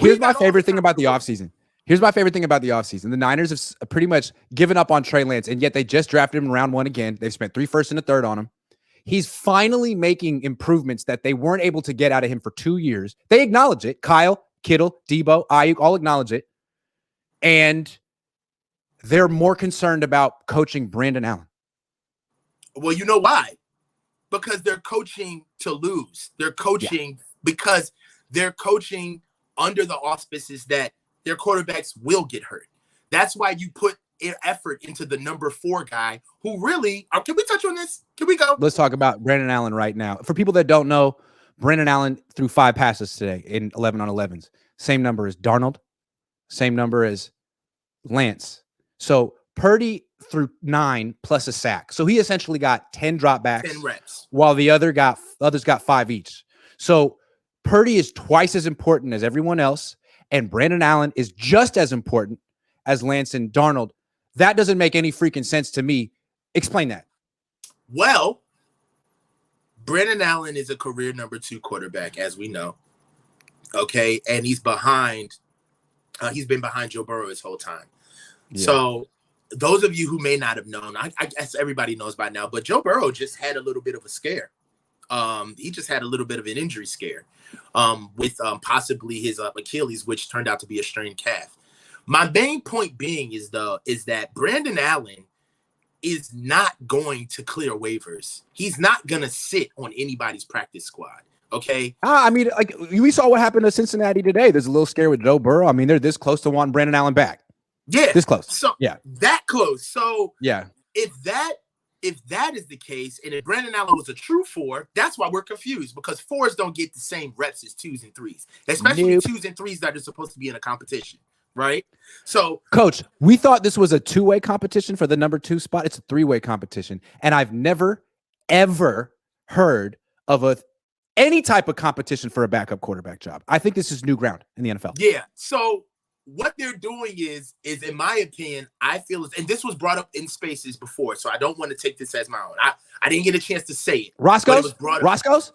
here's my favorite thing about the offseason. Here's my favorite thing about the offseason. The Niners have pretty much given up on Trey Lance, and yet they just drafted him in round 1 again. They've spent 3 firsts and a third on him. He's finally making improvements that they weren't able to get out of him for 2 years. They acknowledge it. Kyle, Kittle, Debo, Ayuk all acknowledge it. And they're more concerned about coaching Brandon Allen. Well, you know why? Because they're coaching to lose. They're coaching because they're coaching under the auspices that their quarterbacks will get hurt. That's why you put effort into the number 4 guy who really – can we touch on this? Can we go? Let's talk about Brandon Allen right now. For people that don't know, Brandon Allen threw 5 passes today in 11 on 11s. Same number as Darnold. Same number as Lance. So Purdy threw 9 plus a sack. So he essentially got 10 dropbacks. 10 reps. While the others got 5 each. So Purdy is twice as important as everyone else, and Brandon Allen is just as important as Lance and Darnold. That doesn't make any freaking sense to me. Explain that. Well, Brandon Allen is a career number 2 quarterback, as we know. Okay, and he's behind. He's been behind Joe Burrow his whole time. Yeah. So those of you who may not have known, I guess everybody knows by now, but Joe Burrow just had a little bit of a scare. He just had a little bit of an injury scare with possibly his Achilles, which turned out to be a strained calf. My main point being is that Brandon Allen is not going to clear waivers. He's not going to sit on anybody's practice squad. Okay. I mean, like we saw what happened to Cincinnati today. There's a little scare with Joe Burrow. I mean, they're this close to wanting Brandon Allen back. Yeah. This close. So that close. So if that is the case, and if Brandon Allen was a true 4, that's why we're confused, because 4s don't get the same reps as 2s and 3s, especially 2s and 3s that are supposed to be in a competition. Right. So, Coach, we thought this was a 2-way competition for the number 2 spot. It's a 3-way competition. And I've never, ever heard of any type of competition for a backup quarterback job. I think this is new ground in the NFL. Yeah. So what they're doing is in my opinion, I feel, and this was brought up in Spaces before, so I don't want to take this as my own. I didn't get a chance to say it. Roscoe's? Yeah. Roscoe's.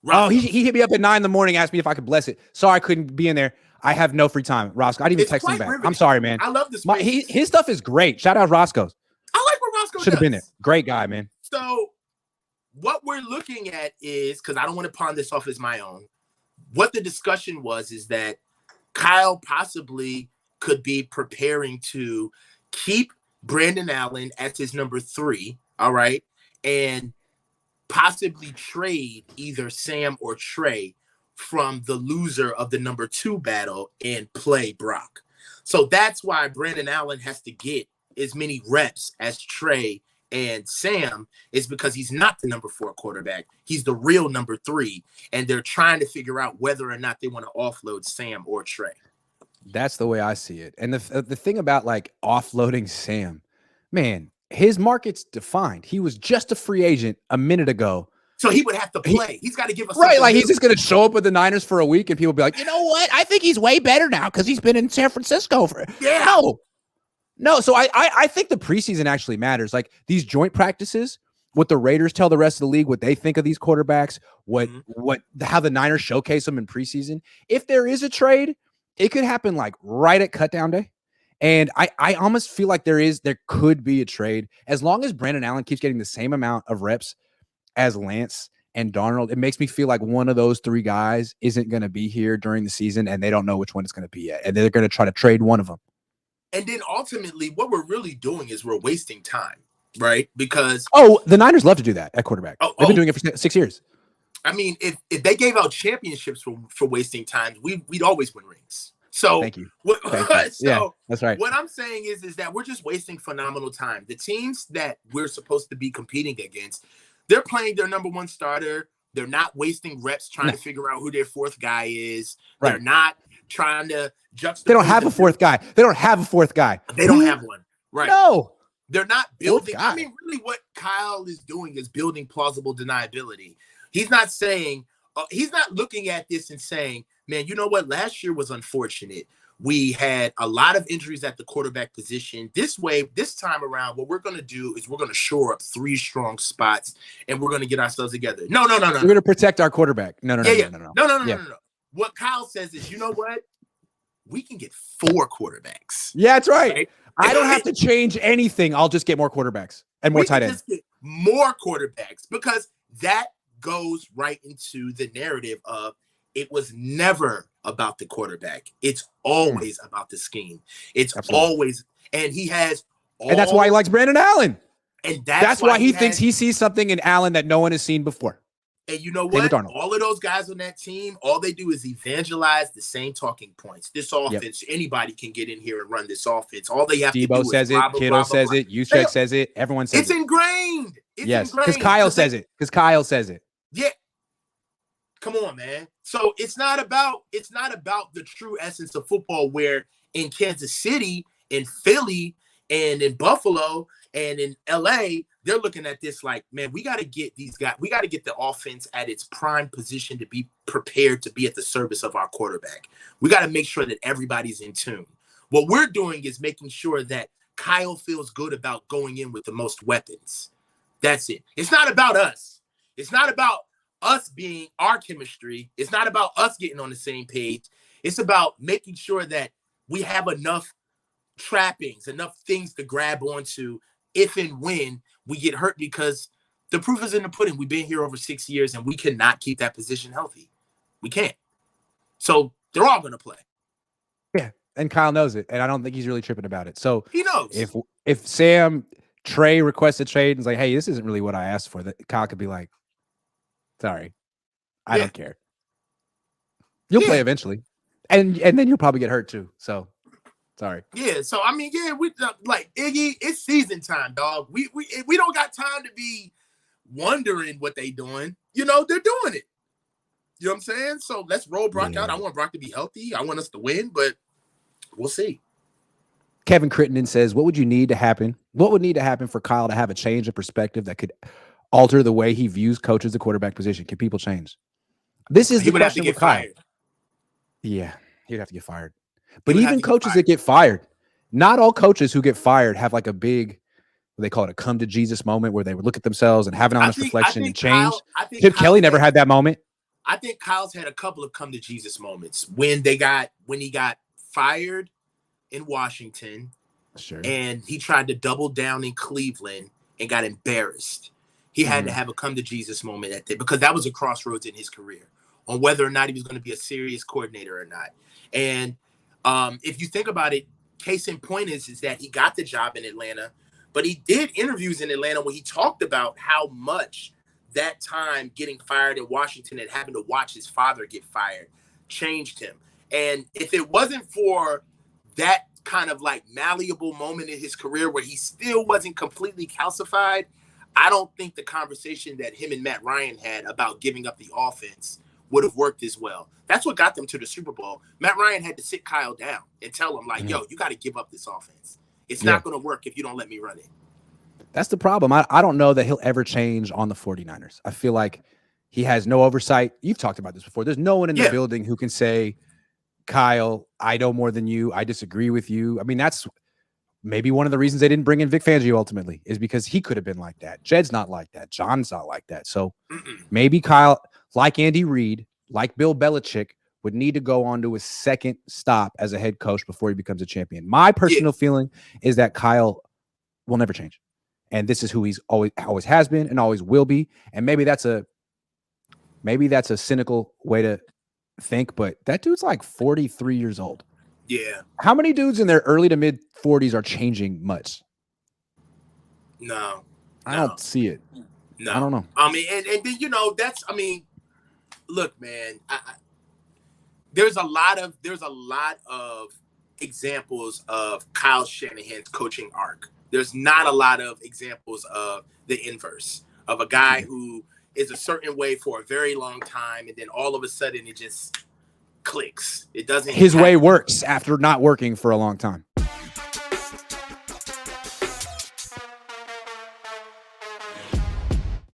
Oh, he hit me up at 9 a.m, asked me if I could bless it. Sorry I couldn't be in there. I have no free time. Roscoe, I didn't even text him back. I'm sorry, man. I love this. His stuff is great. Shout out Roscoe's. I like what Roscoe should have been there. Great guy, man. So what we're looking at is, because I don't want to pawn this off as my own, what the discussion was is that Kyle possibly could be preparing to keep Brandon Allen as his number 3, all right, and possibly trade either Sam or Trey from the loser of the number 2 battle and play Brock. So that's why Brandon Allen has to get as many reps as Trey and Sam, is because he's not the number 4 quarterback. He's the real number 3, and they're trying to figure out whether or not they want to offload Sam or Trey. That's the way I see it. And the thing about like offloading Sam, man, his market's defined. He was just a free agent a minute ago. So he would have to play. He's got to give us right. Like he's just going to show up with the Niners for a week and people be like, you know what? I think he's way better now because he's been in San Francisco for No. So I think the preseason actually matters. Like these joint practices, what the Raiders tell the rest of the league, what they think of these quarterbacks, how the Niners showcase them in preseason. If there is a trade, it could happen like right at cutdown day. And I almost feel like there could be a trade as long as Brandon Allen keeps getting the same amount of reps as Lance and Darnold. It makes me feel like one of those 3 guys isn't going to be here during the season and they don't know which one it's going to be yet. And they're going to try to trade one of them. And then ultimately what we're really doing is we're wasting time, right? Because the Niners love to do that at quarterback. They've been doing it for 6 years. I mean, if they gave out championships for wasting time, we'd always win rings. So thank you. So that's right. What I'm saying is that we're just wasting phenomenal time. The teams that we're supposed to be competing against, they're playing their number 1 starter. They're not wasting reps trying to figure out who their 4th guy is. Right. They're not trying to juxtapose. They don't have a 4th guy. They don't have a 4th guy. They don't have one. Right. No. They're not building. I mean, really what Kyle is doing is building plausible deniability. He's not saying, he's not looking at this and saying, man, you know what? Last year was unfortunate. We had a lot of injuries at the quarterback position. This time around, what we're going to do is we're going to shore up 3 strong spots, and we're going to get ourselves together. No. We're going to protect our quarterback. No. what Kyle says is, you know what? We can get 4 quarterbacks. Yeah, that's right. Right? I don't have to change anything. I'll just get more quarterbacks and more tight ends. Just get more quarterbacks, because that goes right into the narrative of it was never about the quarterback. It's always about the scheme. It's always, and he has and that's why he likes Brandon Allen. And that's why he thinks he sees something in Allen that no one has seen before. And you know what? All of those guys on that team, all they do is evangelize the same talking points. This offense, anybody can get in here and run this offense. All they have to do is says it, Kittle says it, Juszczyk says it, everyone says it. It's ingrained. Yes, because Kyle says it. Because Kyle says it. Yeah. Come on, man. So it's not about the true essence of football, where in Kansas City, in Philly, and in Buffalo, and in LA, they're looking at this like, man, we got to get these guys. We got to get the offense at its prime position to be prepared to be at the service of our quarterback. We got to make sure that everybody's in tune. What we're doing is making sure that Kyle feels good about going in with the most weapons. That's it. It's not about us. It's not about us being our chemistry. It's not about us getting on the same page. It's about making sure that we have enough trappings, enough things to grab onto if and when we get hurt, because the proof is in the pudding. We've been here over 6 years and we cannot keep that position healthy. We can't. So they're all going to play. Yeah. And Kyle knows it. And I don't think he's really tripping about it. So he knows if Trey requests a trade and is like, hey, this isn't really what I asked for, that Kyle could be like, sorry, I don't care. You'll play eventually. And then you'll probably get hurt too. So sorry. Yeah. So I mean, we like Iggy. It's season time, dog. We don't got time to be wondering what they doing. You know, they're doing it. You know what I'm saying? So let's roll Brock out. I want Brock to be healthy. I want us to win, but we'll see. Kevin Crittenden says, what would need to happen for Kyle to have a change of perspective that could alter the way he views coaches the quarterback position? Can people change? This is the question with Kyle. Yeah, he'd have to get fired. But even coaches that get fired, not all coaches who get fired have like a big, what they call it, a come to Jesus moment where they would look at themselves and have an honest reflection and change. Chip Kelly never had that moment. I think Kyle's had a couple of come to Jesus moments when he got fired in Washington, and he tried to double down in Cleveland and got embarrassed. He had to have a come to Jesus moment at that, because that was a crossroads in his career on whether or not he was going to be a serious coordinator or not. And if you think about it, case in point is that he got the job in Atlanta, but he did interviews in Atlanta where he talked about how much that time getting fired in Washington and having to watch his father get fired changed him. And if it wasn't for that kind of like malleable moment in his career where he still wasn't completely calcified, I don't think the conversation that him and Matt Ryan had about giving up the offense would have worked as well. That's what got them to the Super Bowl. Matt Ryan had to sit Kyle down and tell him, like, yo, you got to give up this offense. It's not going to work if you don't let me run it. That's the problem. I don't know that he'll ever change on the 49ers. I feel like he has no oversight. You've talked about this before. There's no one in the building who can say, Kyle, I know more than you. I disagree with you. I mean, that's maybe one of the reasons they didn't bring in Vic Fangio ultimately, is because he could have been like that. Jed's not like that. John's not like that. So maybe Kyle, like Andy Reid, like Bill Belichick, would need to go on to his second stop as a head coach before he becomes a champion. My personal feeling is that Kyle will never change. And this is who he's always has been and always will be. And maybe that's a cynical way to think, but that dude's like 43 years old. Yeah. How many dudes in their early to mid 40s are changing much? No. I don't see it. No. I don't know. I mean, and then, you know, look, man, there's a lot of examples of Kyle Shanahan's coaching arc. There's not a lot of examples of the inverse of a guy who is a certain way for a very long time, and then all of a sudden it just clicks. It doesn't. His way works after not working for a long time.